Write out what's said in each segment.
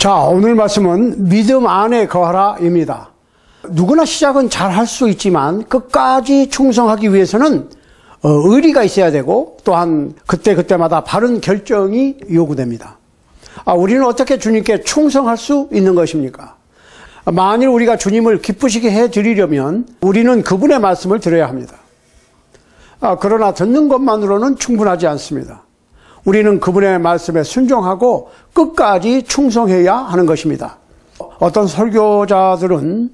자, 오늘 말씀은 믿음 안에 거하라입니다. 누구나 시작은 잘 할 수 있지만 끝까지 충성하기 위해서는 의리가 있어야 되고 또한 그때그때마다 바른 결정이 요구됩니다. 우리는 어떻게 주님께 충성할 수 있는 것입니까? 만일 우리가 주님을 기쁘시게 해드리려면 우리는 그분의 말씀을 들어야 합니다. 그러나 듣는 것만으로는 충분하지 않습니다. 우리는 그분의 말씀에 순종하고 끝까지 충성해야 하는 것입니다. 어떤 설교자들은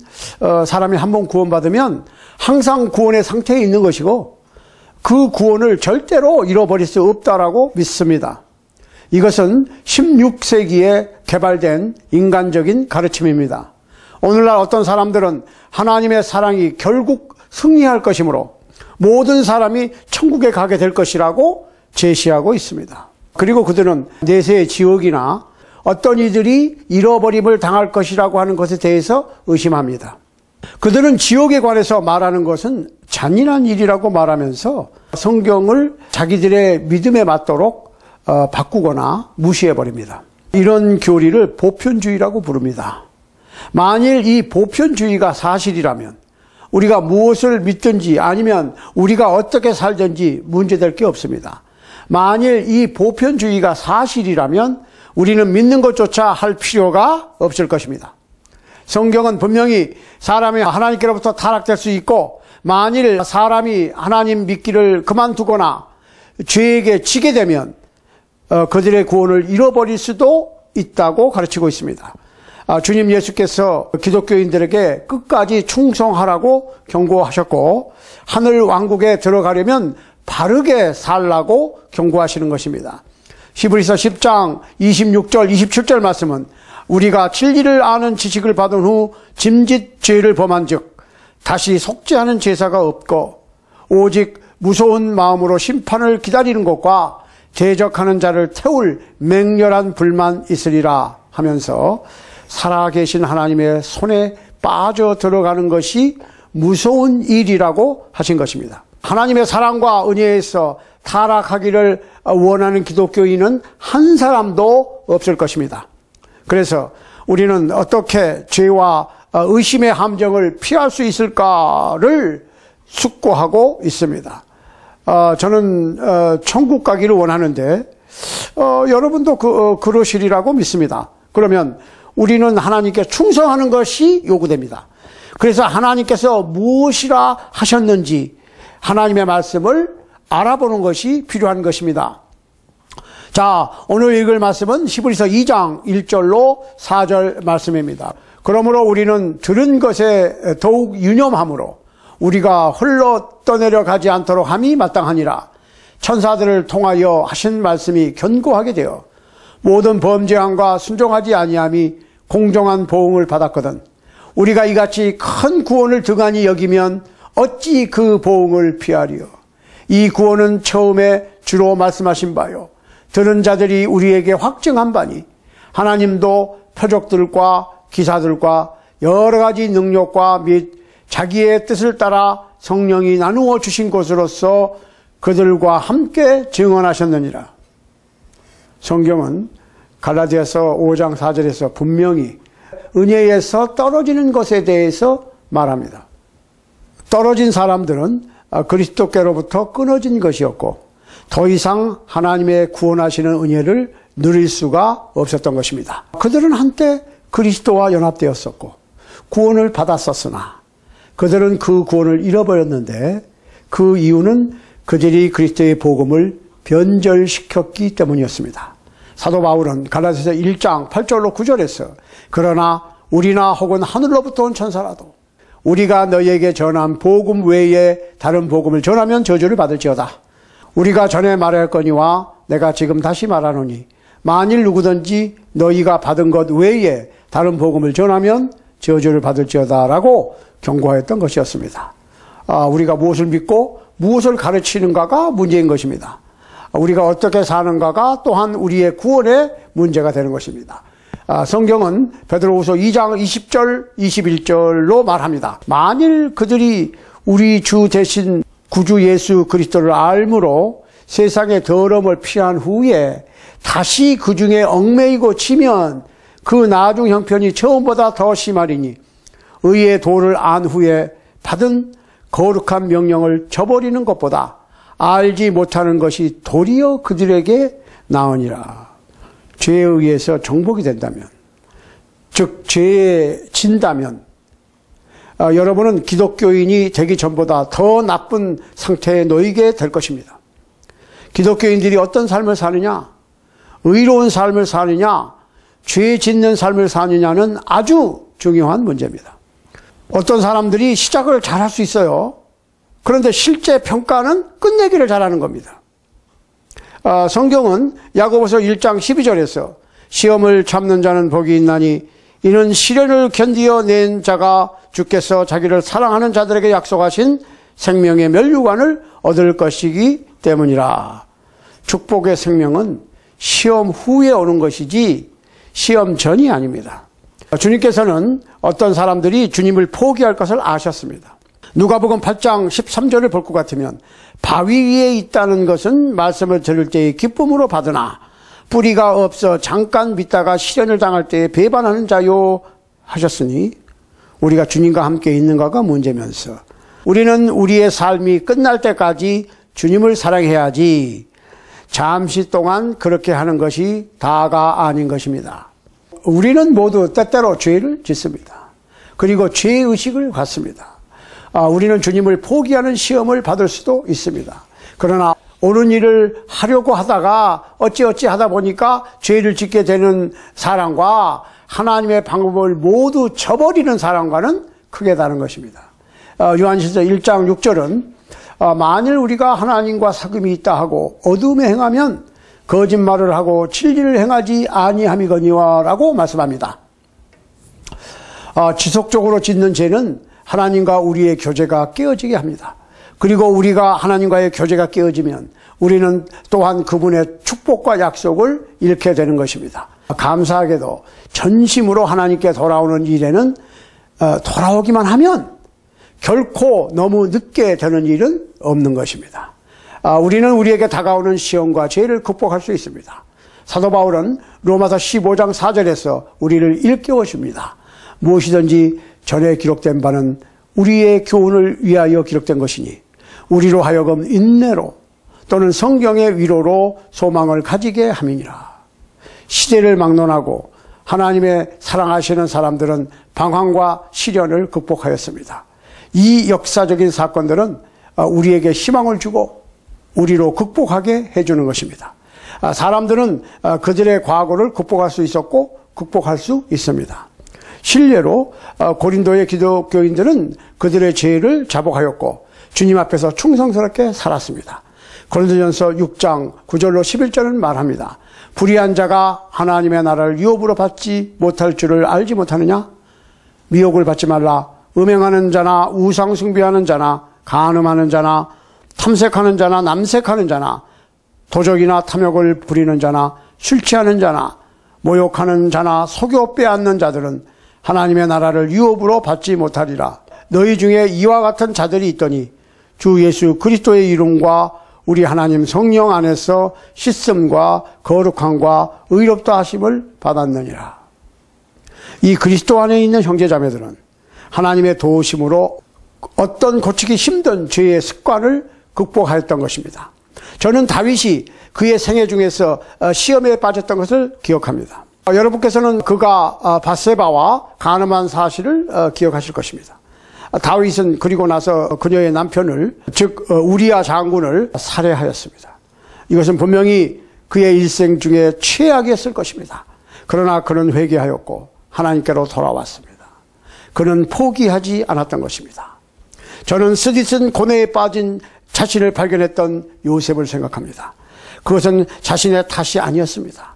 사람이 한번 구원받으면 항상 구원의 상태에 있는 것이고 그 구원을 절대로 잃어버릴 수 없다라고 믿습니다. 이것은 16세기에 개발된 인간적인 가르침입니다. 오늘날 어떤 사람들은 하나님의 사랑이 결국 승리할 것이므로 모든 사람이 천국에 가게 될 것이라고 제시하고 있습니다. 그리고 그들은 내세의 지옥이나 어떤 이들이 잃어버림을 당할 것이라고 하는 것에 대해서 의심합니다. 그들은 지옥에 관해서 말하는 것은 잔인한 일이라고 말하면서 성경을 자기들의 믿음에 맞도록 바꾸거나 무시해버립니다. 이런 교리를 보편주의라고 부릅니다. 만일 이 보편주의가 사실이라면 우리가 무엇을 믿든지 아니면 우리가 어떻게 살든지 문제될 게 없습니다. 만일 이 보편주의가 사실이라면 우리는 믿는 것조차 할 필요가 없을 것입니다. 성경은 분명히 사람이 하나님께로부터 타락될 수 있고 만일 사람이 하나님 믿기를 그만두거나 죄에게 지게 되면 그들의 구원을 잃어버릴 수도 있다고 가르치고 있습니다. 주님 예수께서 기독교인들에게 끝까지 충성하라고 경고하셨고 하늘 왕국에 들어가려면 바르게 살라고 경고하시는 것입니다. 히브리서 10장 26절 27절 말씀은 우리가 진리를 아는 지식을 받은 후 짐짓 죄를 범한 즉 다시 속죄하는 제사가 없고 오직 무서운 마음으로 심판을 기다리는 것과 대적하는 자를 태울 맹렬한 불만 있으리라 하면서 살아계신 하나님의 손에 빠져 들어가는 것이 무서운 일이라고 하신 것입니다. 하나님의 사랑과 은혜에서 타락하기를 원하는 기독교인은 한 사람도 없을 것입니다. 그래서 우리는 어떻게 죄와 의심의 함정을 피할 수 있을까를 숙고하고 있습니다. 저는 천국 가기를 원하는데 여러분도 그러시리라고 믿습니다. 그러면 우리는 하나님께 충성하는 것이 요구됩니다. 그래서 하나님께서 무엇이라 하셨는지 하나님의 말씀을 알아보는 것이 필요한 것입니다. 자, 오늘 읽을 말씀은 히브리서 2장 1절로 4절 말씀입니다. 그러므로 우리는 들은 것에 더욱 유념함으로 우리가 홀로 떠내려 가지 않도록 함이 마땅하니라. 천사들을 통하여 하신 말씀이 견고하게 되어 모든 범죄함과 순종하지 아니함이 공정한 보응을 받았거든. 우리가 이같이 큰 구원을 등한히 여기면 어찌 그 보응을 피하리요. 이 구원은 처음에 주로 말씀하신 바요 들은 자들이 우리에게 확증한 바니 하나님도 표적들과 기사들과 여러 가지 능력과 및 자기의 뜻을 따라 성령이 나누어 주신 것으로서 그들과 함께 증언하셨느니라. 성경은 갈라디아서 5장 4절에서 분명히 은혜에서 떨어지는 것에 대해서 말합니다. 떨어진 사람들은 그리스도께로부터 끊어진 것이었고 더 이상 하나님의 구원하시는 은혜를 누릴 수가 없었던 것입니다. 그들은 한때 그리스도와 연합되었었고 구원을 받았었으나 그들은 그 구원을 잃어버렸는데 그 이유는 그들이 그리스도의 복음을 변절시켰기 때문이었습니다. 사도 바울은 갈라디아서 1장 8절로 9절에서 그러나 우리나 혹은 하늘로부터 온 천사라도 우리가 너희에게 전한 복음 외에 다른 복음을 전하면 저주를 받을지어다. 우리가 전에 말하였거니와 내가 지금 다시 말하노니 만일 누구든지 너희가 받은 것 외에 다른 복음을 전하면 저주를 받을지어다 라고 경고하였던 것이었습니다. 우리가 무엇을 믿고 무엇을 가르치는가가 문제인 것입니다. 우리가 어떻게 사는가가 또한 우리의 구원의 문제가 되는 것입니다. 성경은 베드로후서 2장 20절 21절로 말합니다. 만일 그들이 우리 주 대신 구주 예수 그리스도를 알므로 세상의 더러움을 피한 후에 다시 그 중에 얽매이고 치면 그 나중 형편이 처음보다 더 심하리니 의의 도를 안 후에 받은 거룩한 명령을 저버리는 것보다 알지 못하는 것이 도리어 그들에게 나으니라. 죄에 의해서 정복이 된다면, 즉 죄에 진다면 여러분은 기독교인이 되기 전보다 더 나쁜 상태에 놓이게 될 것입니다. 기독교인들이 어떤 삶을 사느냐, 의로운 삶을 사느냐, 죄 짓는 삶을 사느냐는 아주 중요한 문제입니다. 어떤 사람들이 시작을 잘할 수 있어요. 그런데 실제 평가는 끝내기를 잘하는 겁니다. 성경은 야고보서 1장 12절에서 시험을 참는 자는 복이 있나니 이는 시련을 견디어 낸 자가 주께서 자기를 사랑하는 자들에게 약속하신 생명의 면류관을 얻을 것이기 때문이라. 축복의 생명은 시험 후에 오는 것이지 시험 전이 아닙니다. 주님께서는 어떤 사람들이 주님을 포기할 것을 아셨습니다. 누가복음 8장 13절을 볼 것 같으면 바위 위에 있다는 것은 말씀을 들을 때에 기쁨으로 받으나 뿌리가 없어 잠깐 믿다가 시련을 당할 때에 배반하는 자요 하셨으니 우리가 주님과 함께 있는가가 문제면서 우리는 우리의 삶이 끝날 때까지 주님을 사랑해야지 잠시 동안 그렇게 하는 것이 다가 아닌 것입니다. 우리는 모두 때때로 죄를 짓습니다. 그리고 죄의식을 갖습니다. 우리는 주님을 포기하는 시험을 받을 수도 있습니다. 그러나 옳은 일을 하려고 하다가 어찌어찌 하다 보니까 죄를 짓게 되는 사람과 하나님의 방법을 모두 저버리는 사람과는 크게 다른 것입니다. 요한일서 1장 6절은 만일 우리가 하나님과 사귐이 있다 하고 어둠에 행하면 거짓말을 하고 진리를 행하지 아니함이거니와 라고 말씀합니다. 지속적으로 짓는 죄는 하나님과 우리의 교제가 깨어지게 합니다. 그리고 우리가 하나님과의 교제가 깨어지면 우리는 또한 그분의 축복과 약속을 잃게 되는 것입니다. 감사하게도 전심으로 하나님께 돌아오는 일에는 돌아오기만 하면 결코 너무 늦게 되는 일은 없는 것입니다. 우리는 우리에게 다가오는 시험과 죄를 극복할 수 있습니다. 사도 바울은 로마서 15장 4절에서 우리를 일깨워 줍니다. 무엇이든지 전에 기록된 바는 우리의 교훈을 위하여 기록된 것이니 우리로 하여금 인내로 또는 성경의 위로로 소망을 가지게 함이니라. 시대를 막론하고 하나님의 사랑하시는 사람들은 방황과 시련을 극복하였습니다. 이 역사적인 사건들은 우리에게 희망을 주고 우리로 극복하게 해주는 것입니다. 사람들은 그들의 과거를 극복할 수 있었고 극복할 수 있습니다. 실례로 고린도의 기독교인들은 그들의 죄를 자복하였고 주님 앞에서 충성스럽게 살았습니다. 고린도전서 6장 9절로 11절은 말합니다. 불의한 자가 하나님의 나라를 유업으로 받지 못할 줄을 알지 못하느냐? 미혹을 받지 말라. 음행하는 자나 우상 숭배하는 자나 간음하는 자나 탐색하는 자나 남색하는 자나 도적이나 탐욕을 부리는 자나 술 취하는 자나 모욕하는 자나 속여 빼앗는 자들은 하나님의 나라를 유업으로 받지 못하리라. 너희 중에 이와 같은 자들이 있더니 주 예수 그리스도의 이름과 우리 하나님 성령 안에서 씻음과 거룩함과 의롭다 하심을 받았느니라. 이 그리스도 안에 있는 형제자매들은 하나님의 도우심으로 어떤 고치기 힘든 죄의 습관을 극복하였던 것입니다. 저는 다윗이 그의 생애 중에서 시험에 빠졌던 것을 기억합니다. 여러분께서는 그가 밧세바와 간음한 사실을 기억하실 것입니다. 다윗은 그리고 나서 그녀의 남편을 즉 우리야 장군을 살해하였습니다. 이것은 분명히 그의 일생 중에 최악이었을 것입니다. 그러나 그는 회개하였고 하나님께로 돌아왔습니다. 그는 포기하지 않았던 것입니다. 저는 스디슨 고뇌에 빠진 자신을 발견했던 요셉을 생각합니다. 그것은 자신의 탓이 아니었습니다.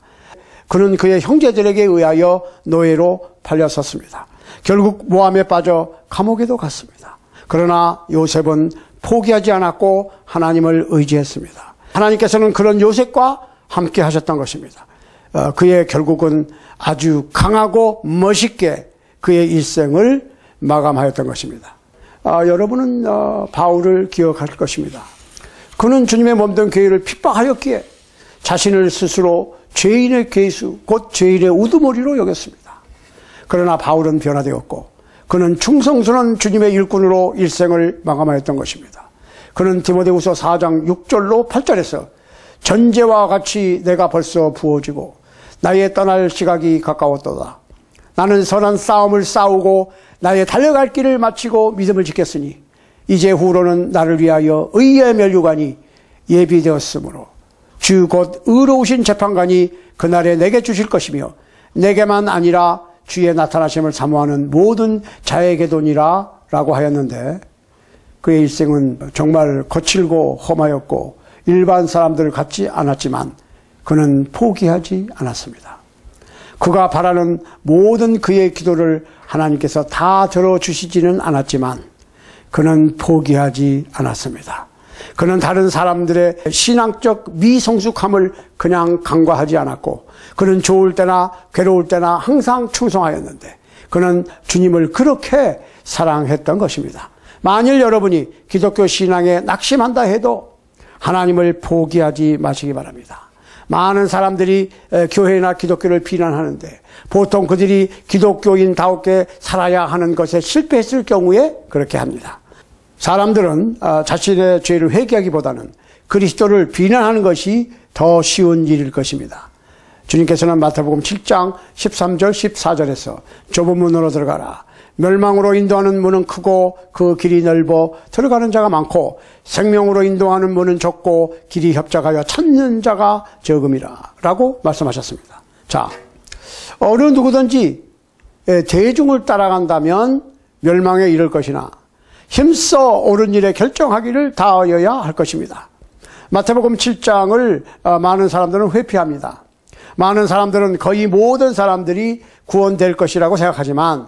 그는 그의 형제들에게 의하여 노예로 팔렸었습니다. 결국 모함에 빠져 감옥에도 갔습니다. 그러나 요셉은 포기하지 않았고 하나님을 의지했습니다. 하나님께서는 그런 요셉과 함께 하셨던 것입니다. 그의 결국은 아주 강하고 멋있게 그의 일생을 마감하였던 것입니다. 여러분은 바울을 기억할 것입니다. 그는 주님의 몸된 교회를 핍박하였기에 자신을 스스로 죄인의 괴수, 곧 죄인의 우두머리로 여겼습니다. 그러나 바울은 변화되었고 그는 충성스러운 주님의 일꾼으로 일생을 마감하였던 것입니다. 그는 디모데후서 4장 6절로 8절에서 전제와 같이 내가 벌써 부어지고 나의 떠날 시각이 가까웠도다. 나는 선한 싸움을 싸우고 나의 달려갈 길을 마치고 믿음을 지켰으니 이제 후로는 나를 위하여 의의 면류관이 예비되었으므로 주 곧 의로우신 재판관이 그날에 내게 주실 것이며 내게만 아니라 주의 나타나심을 사모하는 모든 자에게도니라 라고 하였는데 그의 일생은 정말 거칠고 험하였고 일반 사람들 같지 않았지만 그는 포기하지 않았습니다. 그가 바라는 모든 그의 기도를 하나님께서 다 들어주시지는 않았지만 그는 포기하지 않았습니다. 그는 다른 사람들의 신앙적 미성숙함을 그냥 간과하지 않았고 그는 좋을 때나 괴로울 때나 항상 충성하였는데 그는 주님을 그렇게 사랑했던 것입니다. 만일 여러분이 기독교 신앙에 낙심한다 해도 하나님을 포기하지 마시기 바랍니다. 많은 사람들이 교회나 기독교를 비난하는데 보통 그들이 기독교인다우게 살아야 하는 것에 실패했을 경우에 그렇게 합니다. 사람들은 자신의 죄를 회개하기보다는 그리스도를 비난하는 것이 더 쉬운 일일 것입니다. 주님께서는 마태복음 7장 13절 14절에서 좁은 문으로 들어가라. 멸망으로 인도하는 문은 크고 그 길이 넓어 들어가는 자가 많고 생명으로 인도하는 문은 좁고 길이 협착하여 찾는 자가 적음이라 라고 말씀하셨습니다. 자, 어느 누구든지 대중을 따라간다면 멸망에 이를 것이나 힘써 옳은 일에 결정하기를 다하여야 할 것입니다. 마태복음 7장을 많은 사람들은 회피합니다. 많은 사람들은 거의 모든 사람들이 구원될 것이라고 생각하지만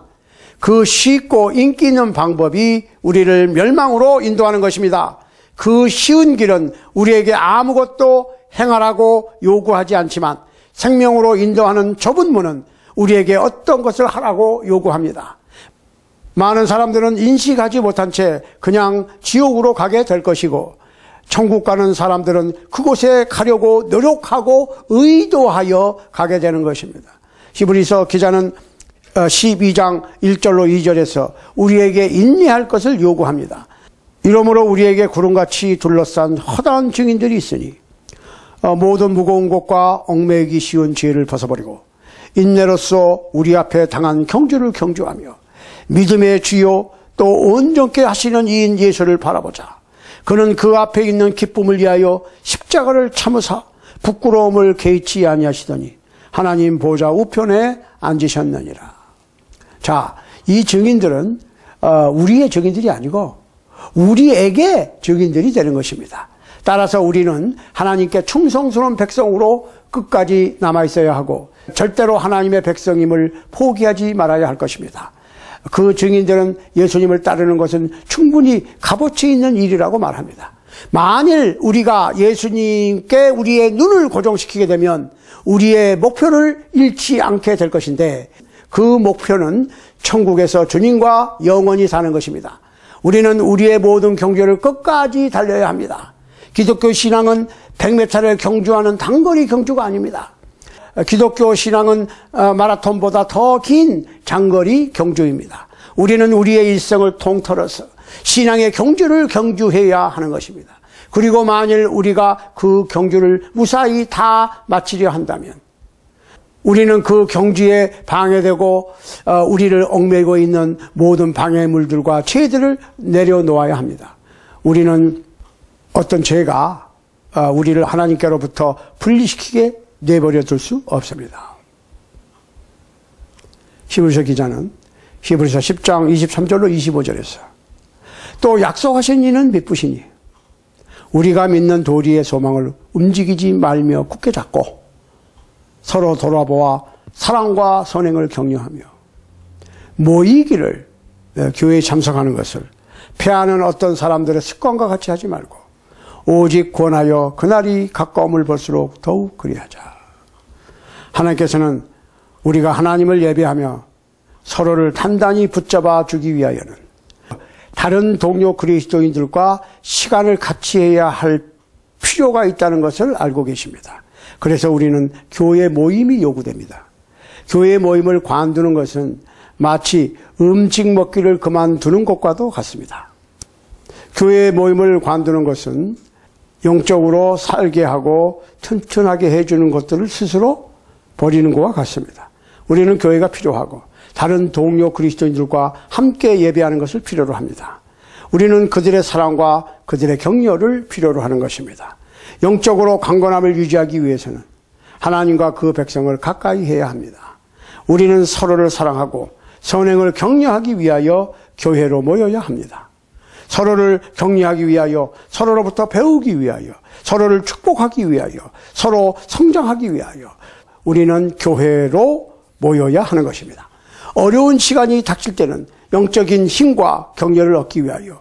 그 쉽고 인기 있는 방법이 우리를 멸망으로 인도하는 것입니다. 그 쉬운 길은 우리에게 아무것도 행하라고 요구하지 않지만 생명으로 인도하는 좁은 문은 우리에게 어떤 것을 하라고 요구합니다. 많은 사람들은 인식하지 못한 채 그냥 지옥으로 가게 될 것이고 천국 가는 사람들은 그곳에 가려고 노력하고 의도하여 가게 되는 것입니다. 히브리서 기자는 12장 1절로 2절에서 우리에게 인내할 것을 요구합니다. 이러므로 우리에게 구름같이 둘러싼 허다한 증인들이 있으니 모든 무거운 것과 얽매이기 쉬운 죄를 벗어버리고 인내로써 우리 앞에 당한 경주를 경주하며 믿음의 주요 또 온전케 하시는 이인 예수를 바라보자. 그는 그 앞에 있는 기쁨을 위하여 십자가를 참으사 부끄러움을 개의치 아니하시더니 하나님 보좌 우편에 앉으셨느니라. 자, 이 증인들은 우리의 증인들이 아니고 우리에게 증인들이 되는 것입니다. 따라서 우리는 하나님께 충성스러운 백성으로 끝까지 남아있어야 하고 절대로 하나님의 백성임을 포기하지 말아야 할 것입니다. 그 증인들은 예수님을 따르는 것은 충분히 값어치 있는 일이라고 말합니다. 만일 우리가 예수님께 우리의 눈을 고정시키게 되면 우리의 목표를 잃지 않게 될 것인데 그 목표는 천국에서 주님과 영원히 사는 것입니다. 우리는 우리의 모든 경주를 끝까지 달려야 합니다. 기독교 신앙은 100m를 경주하는 단거리 경주가 아닙니다. 기독교 신앙은 마라톤보다 더 긴 장거리 경주입니다. 우리는 우리의 일생을 통틀어서 신앙의 경주를 경주해야 하는 것입니다. 그리고 만일 우리가 그 경주를 무사히 다 마치려 한다면 우리는 그 경주에 방해되고 우리를 얽매이고 있는 모든 방해물들과 죄들을 내려놓아야 합니다. 우리는 어떤 죄가 우리를 하나님께로부터 분리시키게 내버려 둘 수 없습니다. 히브리서 기자는 히브리서 10장 23절로 25절에서 또 약속하신 이는 미쁘시니 우리가 믿는 도리의 소망을 움직이지 말며 굳게 잡고 서로 돌아보아 사랑과 선행을 격려하며 모이기를 교회에 참석하는 것을 패하는 어떤 사람들의 습관과 같이 하지 말고 오직 권하여 그날이 가까움을 볼수록 더욱 그리하자. 하나님께서는 우리가 하나님을 예배하며 서로를 단단히 붙잡아 주기 위하여는 다른 동료 그리스도인들과 시간을 같이 해야 할 필요가 있다는 것을 알고 계십니다. 그래서 우리는 교회 모임이 요구됩니다. 교회 모임을 관두는 것은 마치 음식 먹기를 그만두는 것과도 같습니다. 교회 모임을 관두는 것은 영적으로 살게 하고 튼튼하게 해주는 것들을 스스로 버리는 것과 같습니다. 우리는 교회가 필요하고 다른 동료 그리스도인들과 함께 예배하는 것을 필요로 합니다. 우리는 그들의 사랑과 그들의 격려를 필요로 하는 것입니다. 영적으로 강건함을 유지하기 위해서는 하나님과 그 백성을 가까이 해야 합니다. 우리는 서로를 사랑하고 선행을 격려하기 위하여 교회로 모여야 합니다. 서로를 격려하기 위하여, 서로로부터 배우기 위하여, 서로를 축복하기 위하여, 서로 성장하기 위하여 우리는 교회로 모여야 하는 것입니다. 어려운 시간이 닥칠 때는 영적인 힘과 격려를 얻기 위하여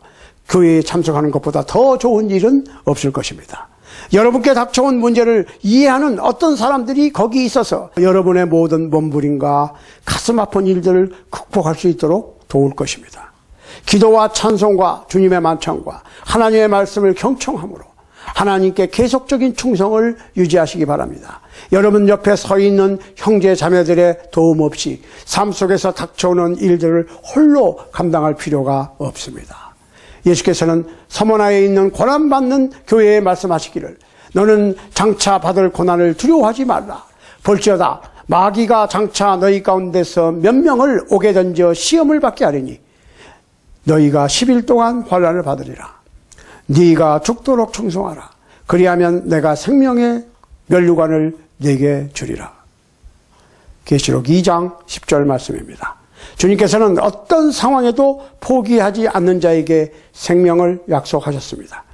교회에 참석하는 것보다 더 좋은 일은 없을 것입니다. 여러분께 닥쳐온 문제를 이해하는 어떤 사람들이 거기 있어서 여러분의 모든 몸부림과 가슴 아픈 일들을 극복할 수 있도록 도울 것입니다. 기도와 찬송과 주님의 만찬과 하나님의 말씀을 경청함으로 하나님께 계속적인 충성을 유지하시기 바랍니다. 여러분 옆에 서 있는 형제 자매들의 도움 없이 삶 속에서 닥쳐오는 일들을 홀로 감당할 필요가 없습니다. 예수께서는 서머나에 있는 고난받는 교회에 말씀하시기를 너는 장차 받을 고난을 두려워하지 말라. 볼지어다 마귀가 장차 너희 가운데서 몇 명을 오게 던져 시험을 받게 하리니 너희가 10일 동안 환난을 받으리라. 네가 죽도록 충성하라. 그리하면 내가 생명의 면류관을 네게 주리라. 계시록 2장 10절 말씀입니다. 주님께서는 어떤 상황에도 포기하지 않는 자에게 생명을 약속하셨습니다.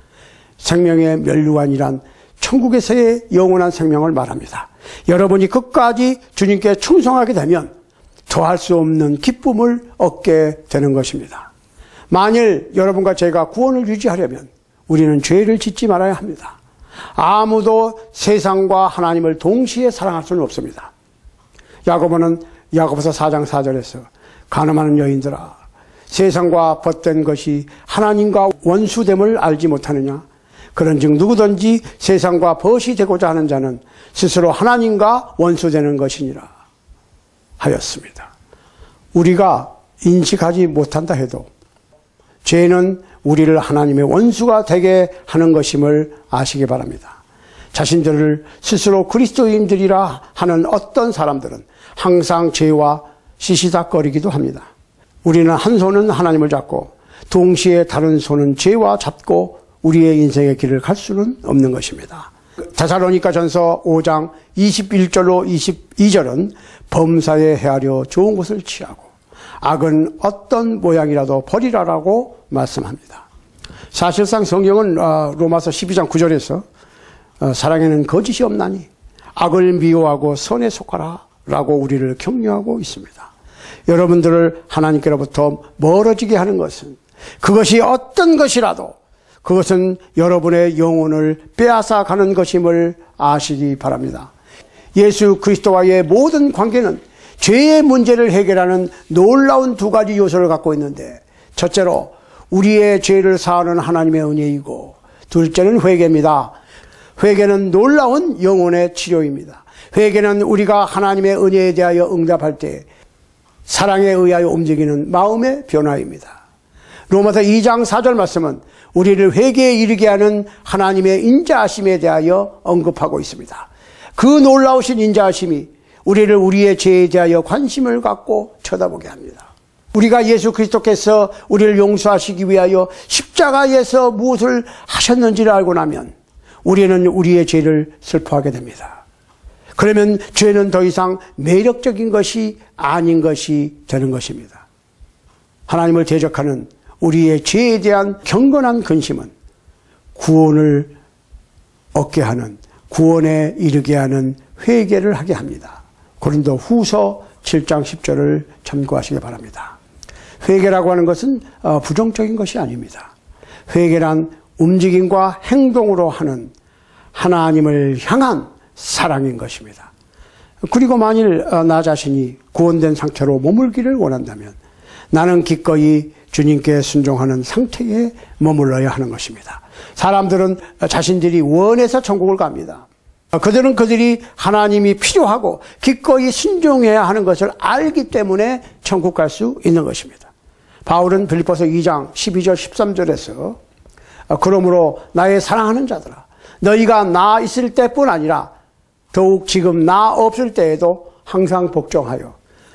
생명의 면류관이란 천국에서의 영원한 생명을 말합니다. 여러분이 끝까지 주님께 충성하게 되면 더할 수 없는 기쁨을 얻게 되는 것입니다. 만일 여러분과 제가 구원을 유지하려면 우리는 죄를 짓지 말아야 합니다. 아무도 세상과 하나님을 동시에 사랑할 수는 없습니다. 야고보는 야고보서 4장 4절에서 가늠하는 여인들아 세상과 벗된 것이 하나님과 원수됨을 알지 못하느냐. 그런즉 누구든지 세상과 벗이 되고자 하는 자는 스스로 하나님과 원수되는 것이니라 하였습니다. 우리가 인식하지 못한다 해도 죄는 우리를 하나님의 원수가 되게 하는 것임을 아시기 바랍니다. 자신들을 스스로 그리스도인들이라 하는 어떤 사람들은 항상 죄와 시시닥거리기도 합니다. 우리는 한 손은 하나님을 잡고 동시에 다른 손은 죄와 잡고 우리의 인생의 길을 갈 수는 없는 것입니다. 데살로니가전서 5장 21절로 22절은 범사에 헤아려 좋은 것을 취하고 악은 어떤 모양이라도 버리라라고 말씀합니다. 사실상 성경은 로마서 12장 9절에서 사랑에는 거짓이 없나니 악을 미워하고 선에 속하라 라고 우리를 격려하고 있습니다. 여러분들을 하나님께로부터 멀어지게 하는 것은 그것이 어떤 것이라도 그것은 여러분의 영혼을 빼앗아 가는 것임을 아시기 바랍니다. 예수 그리스도와의 모든 관계는 죄의 문제를 해결하는 놀라운 두 가지 요소를 갖고 있는데 첫째로 우리의 죄를 사하는 하나님의 은혜이고 둘째는 회개입니다. 회개는 놀라운 영혼의 치료입니다. 회개는 우리가 하나님의 은혜에 대하여 응답할 때 사랑에 의하여 움직이는 마음의 변화입니다. 로마서 2장 4절 말씀은 우리를 회개에 이르게 하는 하나님의 인자하심에 대하여 언급하고 있습니다. 그 놀라우신 인자하심이 우리를 우리의 죄에 대하여 관심을 갖고 쳐다보게 합니다. 우리가 예수 그리스도께서 우리를 용서하시기 위하여 십자가에서 무엇을 하셨는지를 알고 나면 우리는 우리의 죄를 슬퍼하게 됩니다. 그러면 죄는 더 이상 매력적인 것이 아닌 것이 되는 것입니다. 하나님을 대적하는 우리의 죄에 대한 경건한 근심은 구원을 얻게 하는, 구원에 이르게 하는 회개를 하게 합니다. 고린도 후서 7장 10절을 참고하시기 바랍니다. 회개라고 하는 것은 부정적인 것이 아닙니다. 회개란 움직임과 행동으로 하는 하나님을 향한 사랑인 것입니다. 그리고 만일 나 자신이 구원된 상태로 머물기를 원한다면 나는 기꺼이 주님께 순종하는 상태에 머물러야 하는 것입니다. 사람들은 자신들이 원해서 천국을 갑니다. 그들은 그들이 하나님이 필요하고 기꺼이 순종해야 하는 것을 알기 때문에 천국 갈 수 있는 것입니다. 바울은 빌립보서 2장 12절 13절에서 그러므로 나의 사랑하는 자들아 너희가 나 있을 때뿐 아니라 더욱 지금 나 없을 때에도 항상 복종하여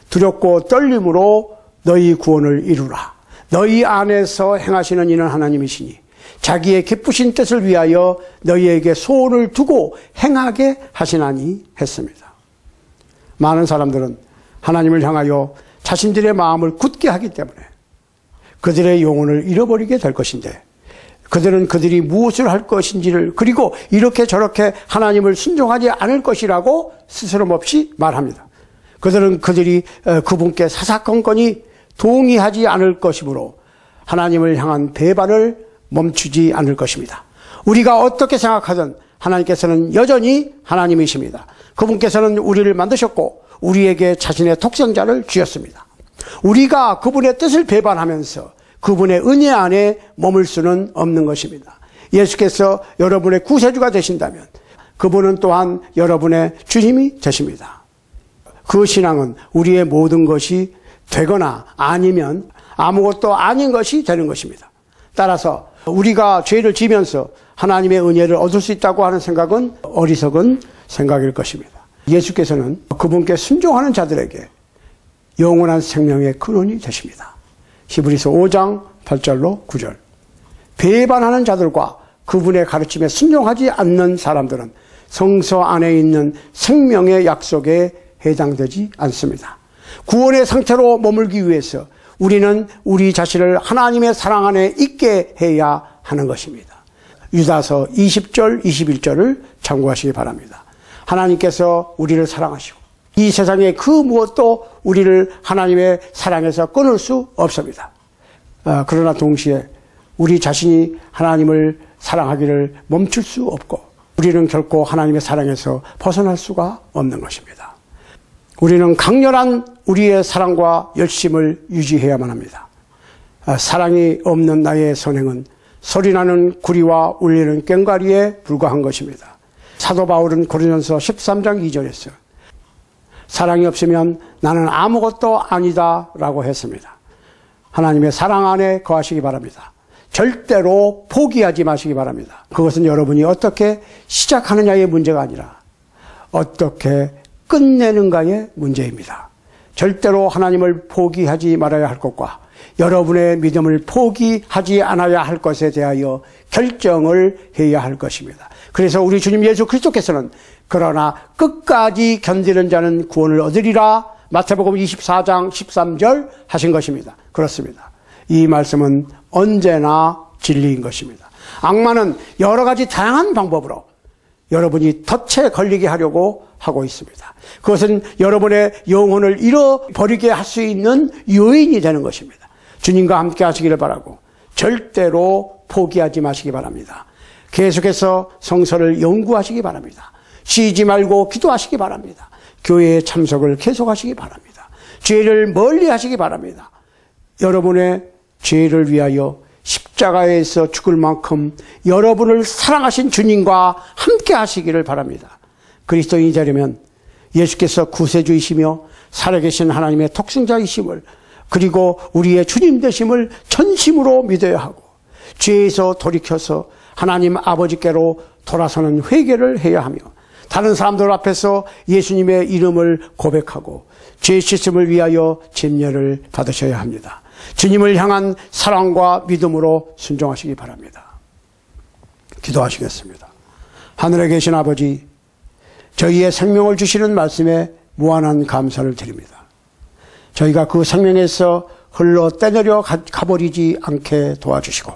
두렵고 떨림으로 너희 구원을 이루라. 너희 안에서 행하시는 이는 하나님이시니 자기의 기쁘신 뜻을 위하여 너희에게 소원을 두고 행하게 하시나니 했습니다. 많은 사람들은 하나님을 향하여 자신들의 마음을 굳게 하기 때문에 그들의 영혼을 잃어버리게 될 것인데 그들은 그들이 무엇을 할 것인지를 그리고 이렇게 저렇게 하나님을 순종하지 않을 것이라고 스스럼없이 말합니다. 그들은 그들이 그분께 사사건건이 동의하지 않을 것이므로 하나님을 향한 배반을 멈추지 않을 것입니다. 우리가 어떻게 생각하든 하나님께서는 여전히 하나님이십니다. 그분께서는 우리를 만드셨고 우리에게 자신의 독생자를 주셨습니다. 우리가 그분의 뜻을 배반하면서 그분의 은혜 안에 머물 수는 없는 것입니다. 예수께서 여러분의 구세주가 되신다면 그분은 또한 여러분의 주님이 되십니다. 그 신앙은 우리의 모든 것이 되거나 아니면 아무것도 아닌 것이 되는 것입니다. 따라서 우리가 죄를 지면서 하나님의 은혜를 얻을 수 있다고 하는 생각은 어리석은 생각일 것입니다. 예수께서는 그분께 순종하는 자들에게 영원한 생명의 근원이 되십니다. 히브리서 5장 8절로 9절. 배반하는 자들과 그분의 가르침에 순종하지 않는 사람들은 성서 안에 있는 생명의 약속에 해당되지 않습니다. 구원의 상태로 머물기 위해서 우리는 우리 자신을 하나님의 사랑 안에 있게 해야 하는 것입니다. 유다서 20절, 21절을 참고하시기 바랍니다. 하나님께서 우리를 사랑하시고 이 세상의 그 무엇도 우리를 하나님의 사랑에서 끊을 수 없습니다. 그러나 동시에 우리 자신이 하나님을 사랑하기를 멈출 수 없고 우리는 결코 하나님의 사랑에서 벗어날 수가 없는 것입니다. 우리는 강렬한 우리의 사랑과 열심을 유지해야만 합니다. 사랑이 없는 나의 선행은 소리나는 구리와 울리는 꽹과리에 불과한 것입니다. 사도 바울은 고린도전서 13장 2절에서 사랑이 없으면 나는 아무것도 아니다 라고 했습니다. 하나님의 사랑 안에 거하시기 바랍니다. 절대로 포기하지 마시기 바랍니다. 그것은 여러분이 어떻게 시작하느냐의 문제가 아니라 어떻게 끝내는가의 문제입니다. 절대로 하나님을 포기하지 말아야 할 것과 여러분의 믿음을 포기하지 않아야 할 것에 대하여 결정을 해야 할 것입니다. 그래서 우리 주님 예수 그리스도께서는 그러나 끝까지 견디는 자는 구원을 얻으리라 마태복음 24장 13절 하신 것입니다. 그렇습니다. 이 말씀은 언제나 진리인 것입니다. 악마는 여러 가지 다양한 방법으로 여러분이 덫에 걸리게 하려고 하고 있습니다. 그것은 여러분의 영혼을 잃어버리게 할 수 있는 요인이 되는 것입니다. 주님과 함께 하시기를 바라고 절대로 포기하지 마시기 바랍니다. 계속해서 성서를 연구하시기 바랍니다. 쉬지 말고 기도하시기 바랍니다. 교회에 참석을 계속하시기 바랍니다. 죄를 멀리 하시기 바랍니다. 여러분의 죄를 위하여 십자가에서 죽을 만큼 여러분을 사랑하신 주님과 함께 하시기를 바랍니다. 그리스도인이 되려면 예수께서 구세주이시며 살아계신 하나님의 독생자이심을 그리고 우리의 주님 되심을 전심으로 믿어야 하고 죄에서 돌이켜서 하나님 아버지께로 돌아서는 회개를 해야 하며 다른 사람들 앞에서 예수님의 이름을 고백하고 죄 씻음을 위하여 침례를 받으셔야 합니다. 주님을 향한 사랑과 믿음으로 순종하시기 바랍니다. 기도하시겠습니다. 하늘에 계신 아버지, 저희의 생명을 주시는 말씀에 무한한 감사를 드립니다. 저희가 그 생명에서 흘러 떼내려 가버리지 않게 도와주시고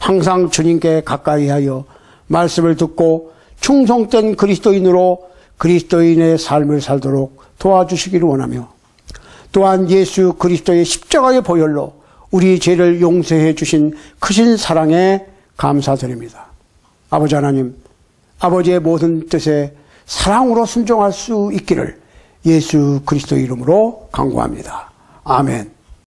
항상 주님께 가까이 하여 말씀을 듣고 충성된 그리스도인으로 그리스도인의 삶을 살도록 도와주시기를 원하며 또한 예수 그리스도의 십자가의 보혈로 우리 죄를 용서해 주신 크신 사랑에 감사드립니다. 아버지 하나님, 아버지의 모든 뜻에 사랑으로 순종할 수 있기를 예수 그리스도 이름으로 간구합니다. 아멘.